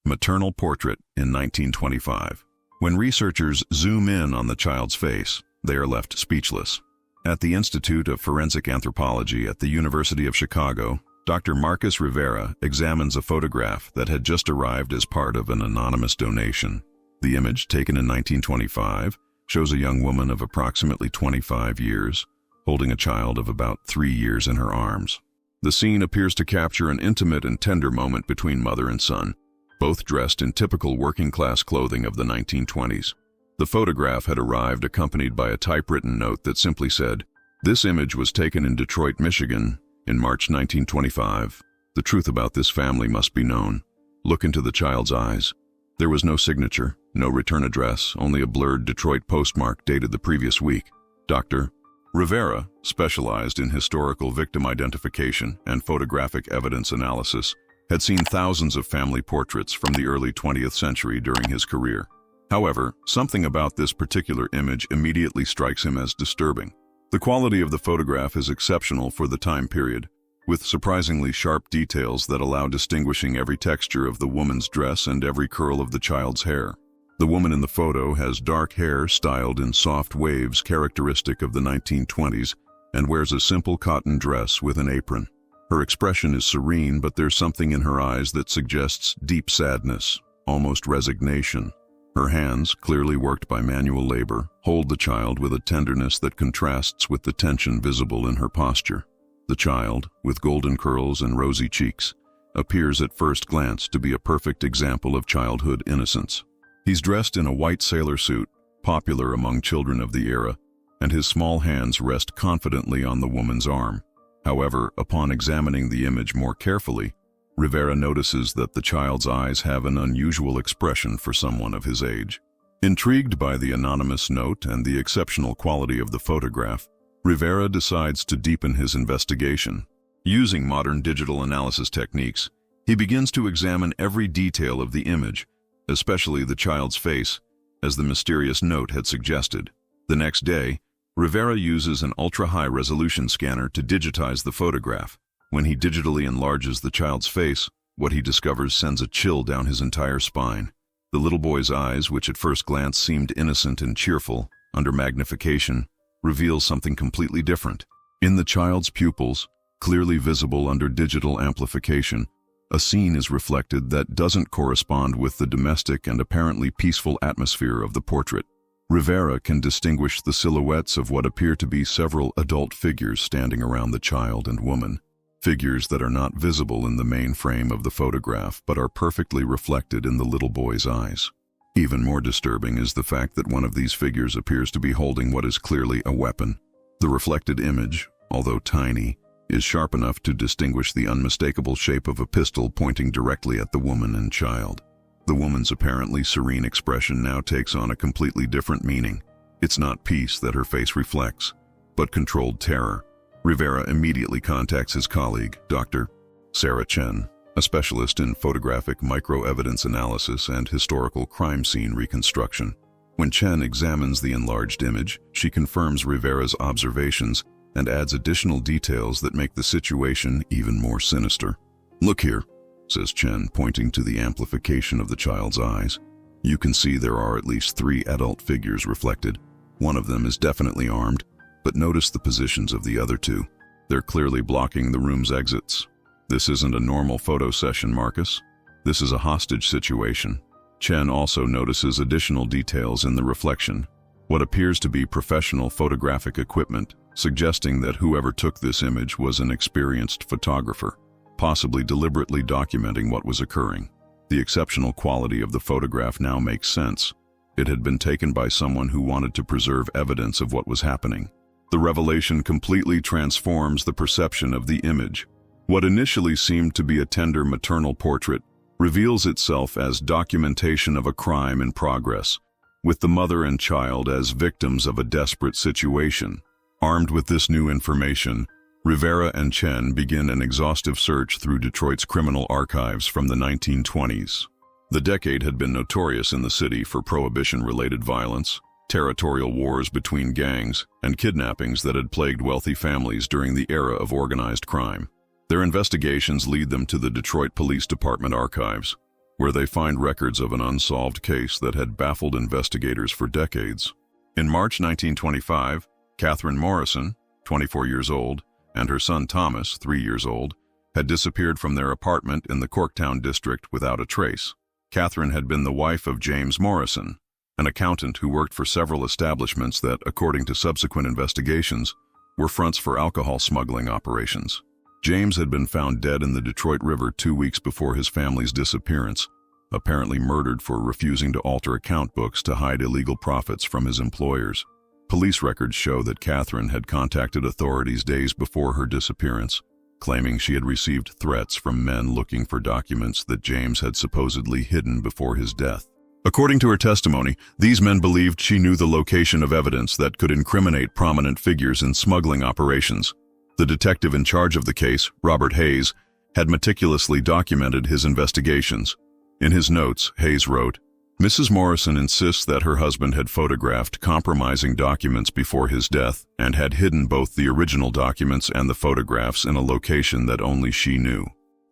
Maternal Portrait in 1925. When researchers zoom in on the child's face, they are left speechless. At the Institute of Forensic Anthropology at the University of Chicago, Dr. Marcus Rivera examines a photograph that had just arrived as part of an anonymous donation. The image, taken in 1925, shows a young woman of approximately 25 years, holding a child of about 3 years in her arms. The scene appears to capture an intimate and tender moment between mother and son, both dressed in typical working-class clothing of the 1920s. The photograph had arrived accompanied by a typewritten note that simply said, "This image was taken in Detroit, Michigan, in March 1925. The truth about this family must be known. Look into the child's eyes." There was no signature, no return address, only a blurred Detroit postmark dated the previous week. Dr. Rivera, specialized in historical victim identification and photographic evidence analysis, had seen thousands of family portraits from the early 20th century during his career. However, something about this particular image immediately strikes him as disturbing. The quality of the photograph is exceptional for the time period, with surprisingly sharp details that allow distinguishing every texture of the woman's dress and every curl of the child's hair. The woman in the photo has dark hair styled in soft waves characteristic of the 1920s and wears a simple cotton dress with an apron. Her expression is serene, but there's something in her eyes that suggests deep sadness, almost resignation. Her hands, clearly worked by manual labor, hold the child with a tenderness that contrasts with the tension visible in her posture. The child, with golden curls and rosy cheeks, appears at first glance to be a perfect example of childhood innocence. He's dressed in a white sailor suit, popular among children of the era, and his small hands rest confidently on the woman's arm. However, upon examining the image more carefully, Rivera notices that the child's eyes have an unusual expression for someone of his age. Intrigued by the anonymous note and the exceptional quality of the photograph, Rivera decides to deepen his investigation. Using modern digital analysis techniques, he begins to examine every detail of the image, especially the child's face, as the mysterious note had suggested. The next day, Rivera uses an ultra-high-resolution scanner to digitize the photograph. When he digitally enlarges the child's face, what he discovers sends a chill down his entire spine. The little boy's eyes, which at first glance seemed innocent and cheerful, under magnification, reveal something completely different. In the child's pupils, clearly visible under digital amplification, a scene is reflected that doesn't correspond with the domestic and apparently peaceful atmosphere of the portrait. Rivera can distinguish the silhouettes of what appear to be several adult figures standing around the child and woman, figures that are not visible in the main frame of the photograph but are perfectly reflected in the little boy's eyes. Even more disturbing is the fact that one of these figures appears to be holding what is clearly a weapon. The reflected image, although tiny, is sharp enough to distinguish the unmistakable shape of a pistol pointing directly at the woman and child. The woman's apparently serene expression now takes on a completely different meaning. It's not peace that her face reflects, but controlled terror. Rivera immediately contacts his colleague, Dr. Sarah Chen, a specialist in photographic microevidence analysis and historical crime scene reconstruction. When Chen examines the enlarged image, she confirms Rivera's observations and adds additional details that make the situation even more sinister. "Look here," says Chen, pointing to the amplification of the child's eyes. "You can see there are at least 3 adult figures reflected. One of them is definitely armed, but notice the positions of the other 2. They're clearly blocking the room's exits. This isn't a normal photo session, Marcus. This is a hostage situation." Chen also notices additional details in the reflection, what appears to be professional photographic equipment, suggesting that whoever took this image was an experienced photographer, possibly deliberately documenting what was occurring. The exceptional quality of the photograph now makes sense. It had been taken by someone who wanted to preserve evidence of what was happening. The revelation completely transforms the perception of the image. What initially seemed to be a tender maternal portrait reveals itself as documentation of a crime in progress, with the mother and child as victims of a desperate situation. Armed with this new information, Rivera and Chen begin an exhaustive search through Detroit's criminal archives from the 1920s. The decade had been notorious in the city for prohibition-related violence, territorial wars between gangs, and kidnappings that had plagued wealthy families during the era of organized crime. Their investigations lead them to the Detroit Police Department archives. where they find records of an unsolved case that had baffled investigators for decades. In March 1925, Catherine Morrison, 24 years old, and her son Thomas, 3 years old, had disappeared from their apartment in the Corktown district without a trace. Catherine had been the wife of James Morrison, an accountant who worked for several establishments that, according to subsequent investigations, were fronts for alcohol smuggling operations. James had been found dead in the Detroit River 2 weeks before his family's disappearance, apparently murdered for refusing to alter account books to hide illegal profits from his employers. Police records show that Catherine had contacted authorities days before her disappearance, claiming she had received threats from men looking for documents that James had supposedly hidden before his death. According to her testimony, these men believed she knew the location of evidence that could incriminate prominent figures in smuggling operations. The detective in charge of the case, Robert Hayes, had meticulously documented his investigations. In his notes, Hayes wrote, "Mrs. Morrison insists that her husband had photographed compromising documents before his death and had hidden both the original documents and the photographs in a location that only she knew.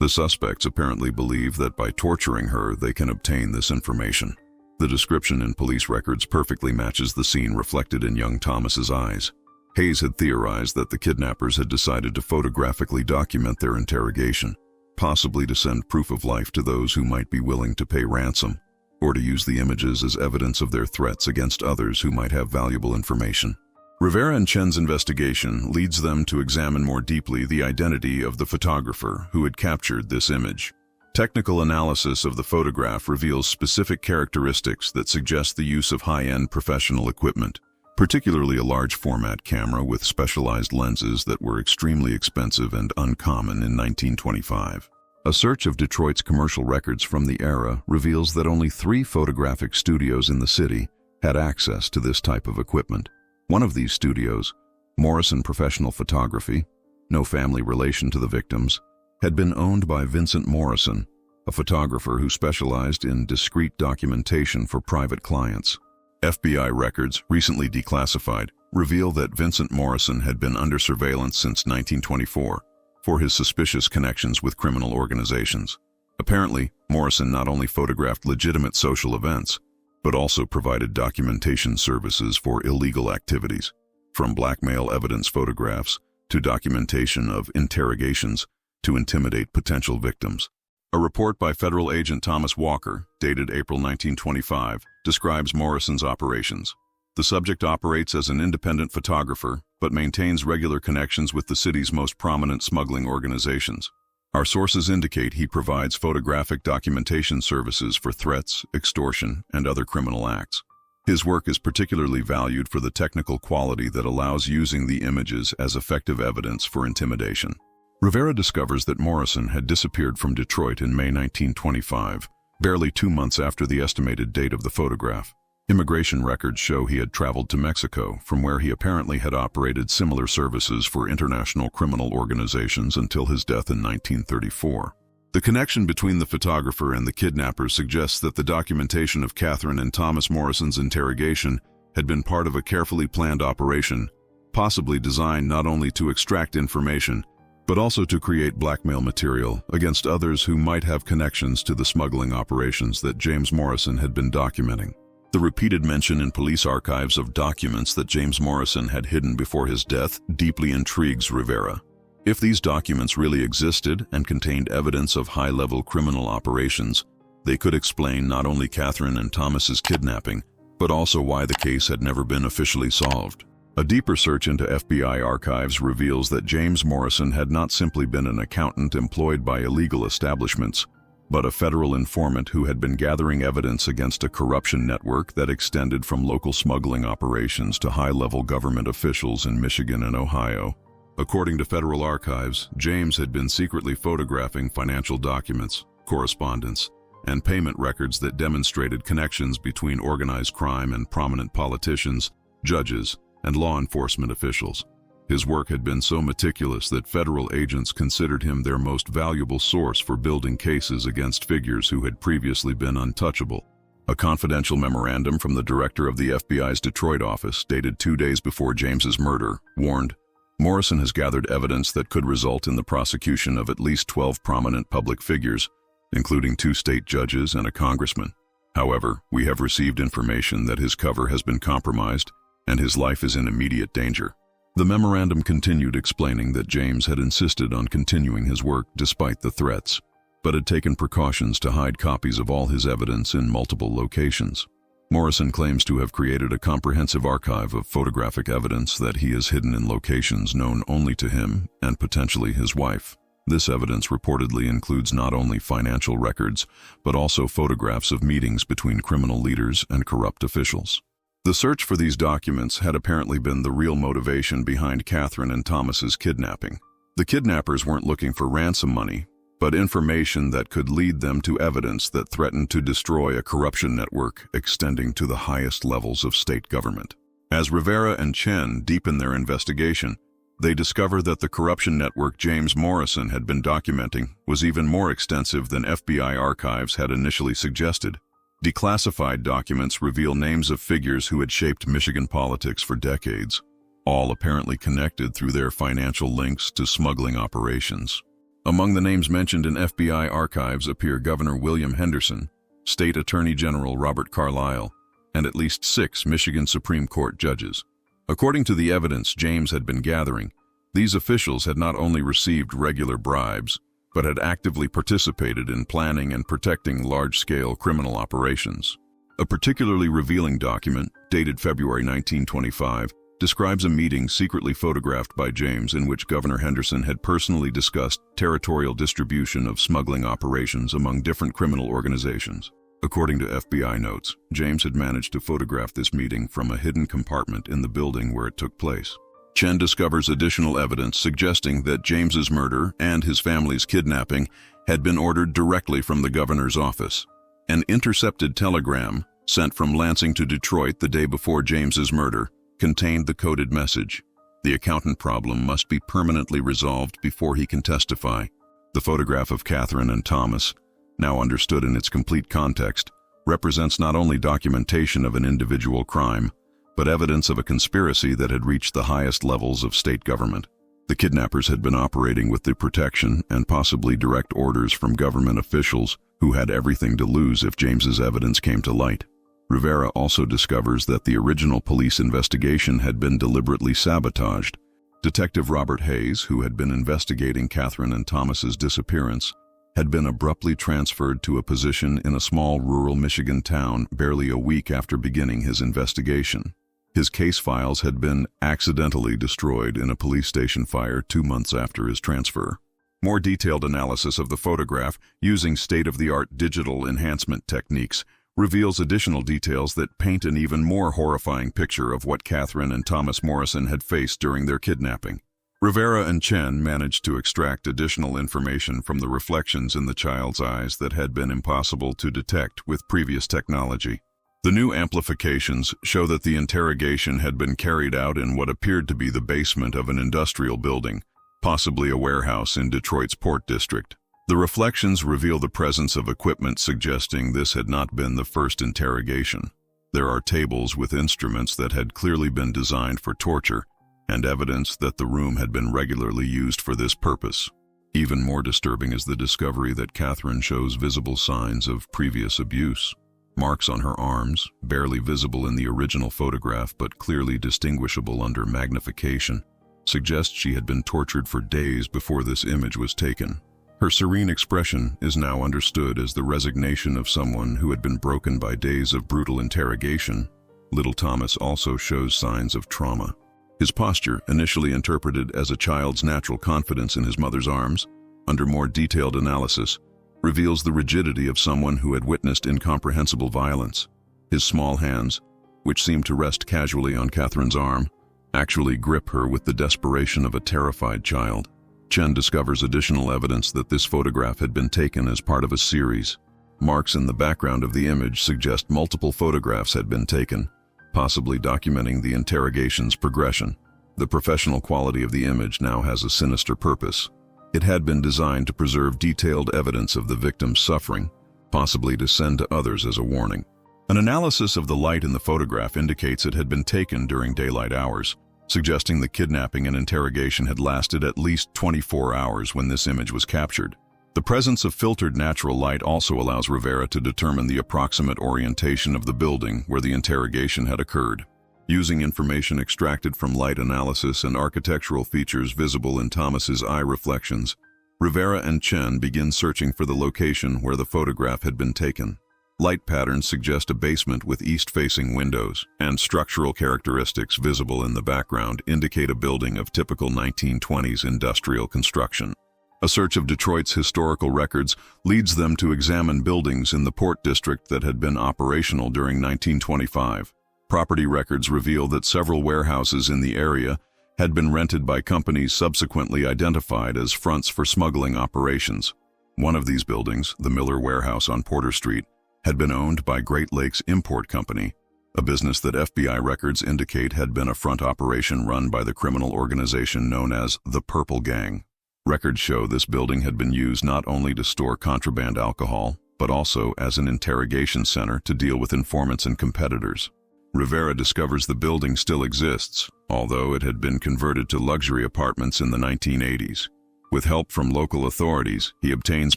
The suspects apparently believe that by torturing her, they can obtain this information." The description in police records perfectly matches the scene reflected in young Thomas's eyes. Hayes had theorized that the kidnappers had decided to photographically document their interrogation, possibly to send proof of life to those who might be willing to pay ransom, or to use the images as evidence of their threats against others who might have valuable information. Rivera and Chen's investigation leads them to examine more deeply the identity of the photographer who had captured this image. Technical analysis of the photograph reveals specific characteristics that suggest the use of high-end professional equipment, particularly a large-format camera with specialized lenses that were extremely expensive and uncommon in 1925. A search of Detroit's commercial records from the era reveals that only 3 photographic studios in the city had access to this type of equipment. One of these studios, Morrison Professional Photography, no family relation to the victims, had been owned by Vincent Morrison, a photographer who specialized in discreet documentation for private clients. FBI records, recently declassified, reveal that Vincent Morrison had been under surveillance since 1924 for his suspicious connections with criminal organizations. Apparently, Morrison not only photographed legitimate social events, but also provided documentation services for illegal activities, from blackmail evidence photographs to documentation of interrogations to intimidate potential victims. A report by federal agent Thomas Walker, dated April 1925, describes Morrison's operations. The subject operates as an independent photographer, but maintains regular connections with the city's most prominent smuggling organizations. Our sources indicate he provides photographic documentation services for threats, extortion, and other criminal acts. His work is particularly valued for the technical quality that allows using the images as effective evidence for intimidation. Rivera discovers that Morrison had disappeared from Detroit in May 1925, barely 2 months after the estimated date of the photograph. Immigration records show he had traveled to Mexico, from where he apparently had operated similar services for international criminal organizations until his death in 1934. The connection between the photographer and the kidnappers suggests that the documentation of Catherine and Thomas Morrison's interrogation had been part of a carefully planned operation, possibly designed not only to extract information, but also to create blackmail material against others who might have connections to the smuggling operations that James Morrison had been documenting. The repeated mention in police archives of documents that James Morrison had hidden before his death deeply intrigues Rivera. If these documents really existed and contained evidence of high-level criminal operations, they could explain not only Catherine and Thomas's kidnapping, but also why the case had never been officially solved. A deeper search into FBI archives reveals that James Morrison had not simply been an accountant employed by illegal establishments, but a federal informant who had been gathering evidence against a corruption network that extended from local smuggling operations to high-level government officials in Michigan and Ohio. According to federal archives, James had been secretly photographing financial documents, correspondence, and payment records that demonstrated connections between organized crime and prominent politicians, judges, and law enforcement officials. His work had been so meticulous that federal agents considered him their most valuable source for building cases against figures who had previously been untouchable. A confidential memorandum from the director of the FBI's Detroit office, dated 2 days before James's murder, warned, "Morrison has gathered evidence that could result in the prosecution of at least 12 prominent public figures, including 2 state judges and a congressman. However, we have received information that his cover has been compromised and his life is in immediate danger. The memorandum continued explaining that James had insisted on continuing his work despite the threats, but had taken precautions to hide copies of all his evidence in multiple locations. Morrison claims to have created a comprehensive archive of photographic evidence that he has hidden in locations known only to him and potentially his wife. This evidence reportedly includes not only financial records, but also photographs of meetings between criminal leaders and corrupt officials. The search for these documents had apparently been the real motivation behind Catherine and Thomas's kidnapping. The kidnappers weren't looking for ransom money, but information that could lead them to evidence that threatened to destroy a corruption network extending to the highest levels of state government. As Rivera and Chen deepen their investigation, they discover that the corruption network James Morrison had been documenting was even more extensive than FBI archives had initially suggested. Declassified documents reveal names of figures who had shaped Michigan politics for decades, all apparently connected through their financial links to smuggling operations. Among the names mentioned in FBI archives appear Governor William Henderson, State Attorney General Robert Carlyle, and at least 6 Michigan Supreme Court judges. According to the evidence James had been gathering, these officials had not only received regular bribes, but had actively participated in planning and protecting large-scale criminal operations. A particularly revealing document, dated February 1925, describes a meeting secretly photographed by James in which Governor Henderson had personally discussed territorial distribution of smuggling operations among different criminal organizations. According to FBI notes, James had managed to photograph this meeting from a hidden compartment in the building where it took place. Chen discovers additional evidence suggesting that James's murder and his family's kidnapping had been ordered directly from the governor's office. An intercepted telegram, sent from Lansing to Detroit the day before James's murder, contained the coded message: "The accountant problem must be permanently resolved before he can testify." The photograph of Catherine and Thomas, now understood in its complete context, represents not only documentation of an individual crime, but evidence of a conspiracy that had reached the highest levels of state government. The kidnappers had been operating with the protection and possibly direct orders from government officials who had everything to lose if James's evidence came to light. Rivera also discovers that the original police investigation had been deliberately sabotaged. Detective Robert Hayes, who had been investigating Catherine and Thomas's disappearance, had been abruptly transferred to a position in a small rural Michigan town barely a week after beginning his investigation. His case files had been accidentally destroyed in a police station fire 2 months after his transfer. More detailed analysis of the photograph using state-of-the-art digital enhancement techniques reveals additional details that paint an even more horrifying picture of what Catherine and Thomas Morrison had faced during their kidnapping. Rivera and Chen managed to extract additional information from the reflections in the child's eyes that had been impossible to detect with previous technology. The new amplifications show that the interrogation had been carried out in what appeared to be the basement of an industrial building, possibly a warehouse in Detroit's Port District. The reflections reveal the presence of equipment suggesting this had not been the first interrogation. There are tables with instruments that had clearly been designed for torture, and evidence that the room had been regularly used for this purpose. Even more disturbing is the discovery that Catherine shows visible signs of previous abuse. Marks on her arms, barely visible in the original photograph but clearly distinguishable under magnification, suggest she had been tortured for days before this image was taken. Her serene expression is now understood as the resignation of someone who had been broken by days of brutal interrogation. Little Thomas also shows signs of trauma. His posture, initially interpreted as a child's natural confidence in his mother's arms, under more detailed analysis, reveals the rigidity of someone who had witnessed incomprehensible violence. His small hands, which seemed to rest casually on Catherine's arm, actually grip her with the desperation of a terrified child. Chen discovers additional evidence that this photograph had been taken as part of a series. Marks in the background of the image suggest multiple photographs had been taken, possibly documenting the interrogation's progression. The professional quality of the image now has a sinister purpose. It had been designed to preserve detailed evidence of the victim's suffering, possibly to send to others as a warning. An analysis of the light in the photograph indicates it had been taken during daylight hours, suggesting the kidnapping and interrogation had lasted at least 24 hours when this image was captured. The presence of filtered natural light also allows Rivera to determine the approximate orientation of the building where the interrogation had occurred. Using information extracted from light analysis and architectural features visible in Thomas's eye reflections, Rivera and Chen begin searching for the location where the photograph had been taken. Light patterns suggest a basement with east-facing windows, and structural characteristics visible in the background indicate a building of typical 1920s industrial construction. A search of Detroit's historical records leads them to examine buildings in the Port District that had been operational during 1925. Property records reveal that several warehouses in the area had been rented by companies subsequently identified as fronts for smuggling operations. One of these buildings, the Miller Warehouse on Porter Street, had been owned by Great Lakes Import Company, a business that FBI records indicate had been a front operation run by the criminal organization known as the Purple Gang. Records show this building had been used not only to store contraband alcohol, but also as an interrogation center to deal with informants and competitors. Rivera discovers the building still exists, although it had been converted to luxury apartments in the 1980s. With help from local authorities, he obtains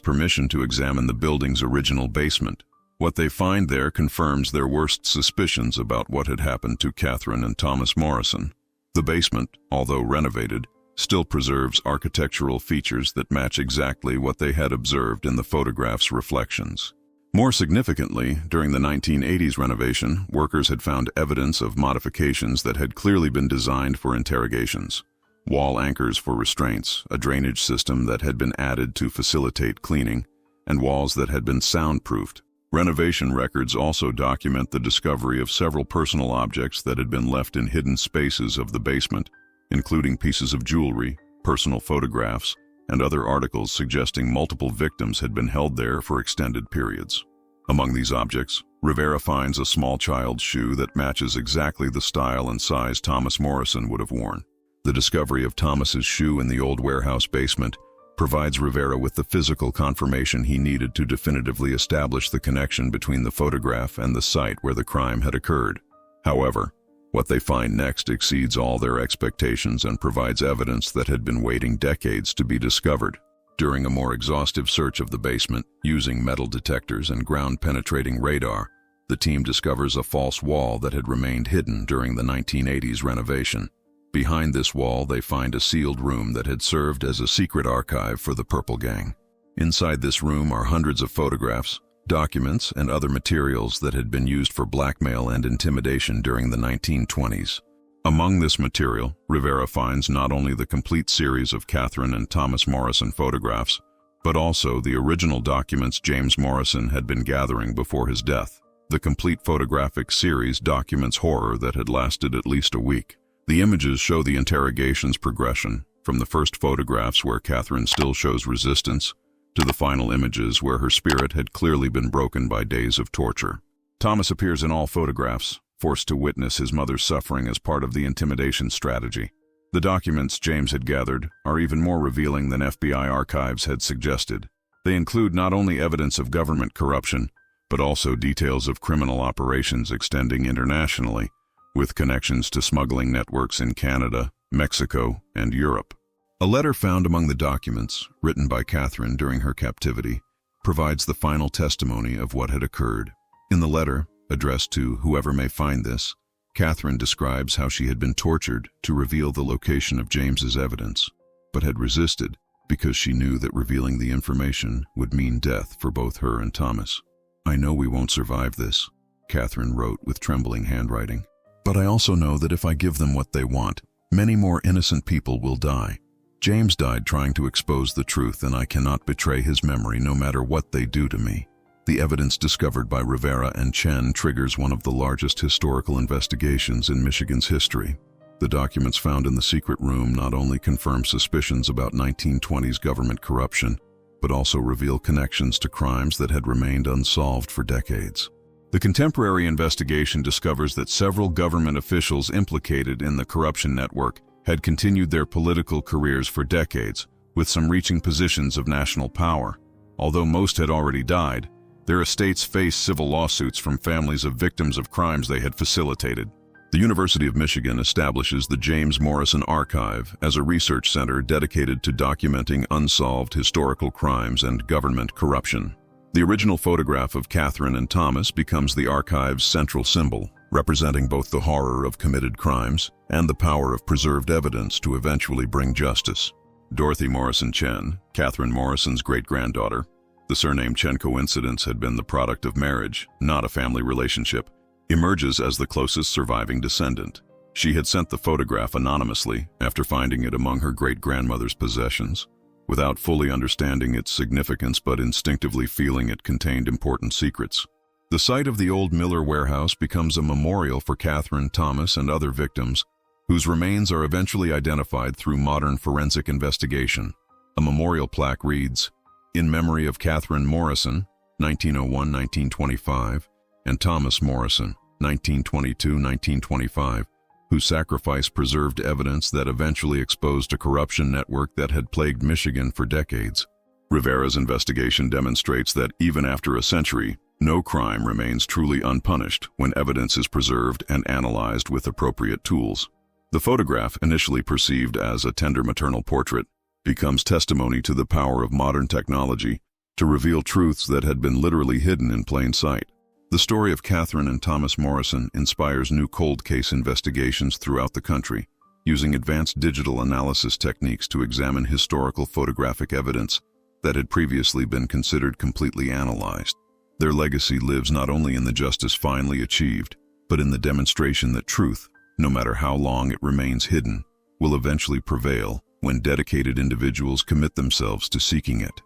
permission to examine the building's original basement. What they find there confirms their worst suspicions about what had happened to Catherine and Thomas Morrison. The basement, although renovated, still preserves architectural features that match exactly what they had observed in the photograph's reflections. More significantly, during the 1980s renovation, workers had found evidence of modifications that had clearly been designed for interrogations. Wall anchors for restraints, a drainage system that had been added to facilitate cleaning, and walls that had been soundproofed. Renovation records also document the discovery of several personal objects that had been left in hidden spaces of the basement, including pieces of jewelry, personal photographs, and other articles suggesting multiple victims had been held there for extended periods. Among these objects, Rivera finds a small child's shoe that matches exactly the style and size Thomas Morrison would have worn. The discovery of Thomas's shoe in the old warehouse basement provides Rivera with the physical confirmation he needed to definitively establish the connection between the photograph and the site where the crime had occurred. However, what they find next exceeds all their expectations and provides evidence that had been waiting decades to be discovered. During a more exhaustive search of the basement, using metal detectors and ground-penetrating radar, the team discovers a false wall that had remained hidden during the 1980s renovation. Behind this wall, they find a sealed room that had served as a secret archive for the Purple Gang. Inside this room are hundreds of photographs, documents, and other materials that had been used for blackmail and intimidation during the 1920s. Among this material, Rivera finds not only the complete series of Catherine and Thomas Morrison photographs, but also the original documents James Morrison had been gathering before his death. The complete photographic series documents horror that had lasted at least a week. The images show the interrogation's progression, from the first photographs where Catherine still shows resistance, to the final images where her spirit had clearly been broken by days of torture. Thomas appears in all photographs, forced to witness his mother's suffering as part of the intimidation strategy. The documents James had gathered are even more revealing than FBI archives had suggested. They include not only evidence of government corruption, but also details of criminal operations extending internationally, with connections to smuggling networks in Canada, Mexico, and Europe. A letter found among the documents, written by Catherine during her captivity, provides the final testimony of what had occurred. In the letter, addressed to whoever may find this, Catherine describes how she had been tortured to reveal the location of James's evidence, but had resisted because she knew that revealing the information would mean death for both her and Thomas. "I know we won't survive this," Catherine wrote with trembling handwriting. "But I also know that if I give them what they want, many more innocent people will die. James died trying to expose the truth, and I cannot betray his memory no matter what they do to me." The evidence discovered by Rivera and Chen triggers one of the largest historical investigations in Michigan's history. The documents found in the secret room not only confirm suspicions about 1920s government corruption, but also reveal connections to crimes that had remained unsolved for decades. The contemporary investigation discovers that several government officials implicated in the corruption network had continued their political careers for decades, with some reaching positions of national power. Although most had already died, their estates faced civil lawsuits from families of victims of crimes they had facilitated. The University of Michigan establishes the James Morrison Archive as a research center dedicated to documenting unsolved historical crimes and government corruption. The original photograph of Catherine and Thomas becomes the archive's central symbol, representing both the horror of committed crimes and the power of preserved evidence to eventually bring justice. Dorothy Morrison Chen, Catherine Morrison's great-granddaughter. The surname Chen coincidence had been the product of marriage, not a family relationship, emerges as the closest surviving descendant. She had sent the photograph anonymously after finding it among her great-grandmother's possessions, without fully understanding its significance but instinctively feeling it contained important secrets. The site of the old Miller warehouse becomes a memorial for Catherine, Thomas, and other victims, whose remains are eventually identified through modern forensic investigation. A memorial plaque reads, "In memory of Catherine Morrison, 1901-1925, and Thomas Morrison, 1922-1925, whose sacrifice preserved evidence that eventually exposed a corruption network that had plagued Michigan for decades." Rivera's investigation demonstrates that even after a century, no crime remains truly unpunished when evidence is preserved and analyzed with appropriate tools. The photograph, initially perceived as a tender maternal portrait, becomes testimony to the power of modern technology to reveal truths that had been literally hidden in plain sight. The story of Catherine and Thomas Morrison inspires new cold case investigations throughout the country, using advanced digital analysis techniques to examine historical photographic evidence that had previously been considered completely analyzed. Their legacy lives not only in the justice finally achieved, but in the demonstration that truth, no matter how long it remains hidden, will eventually prevail when dedicated individuals commit themselves to seeking it.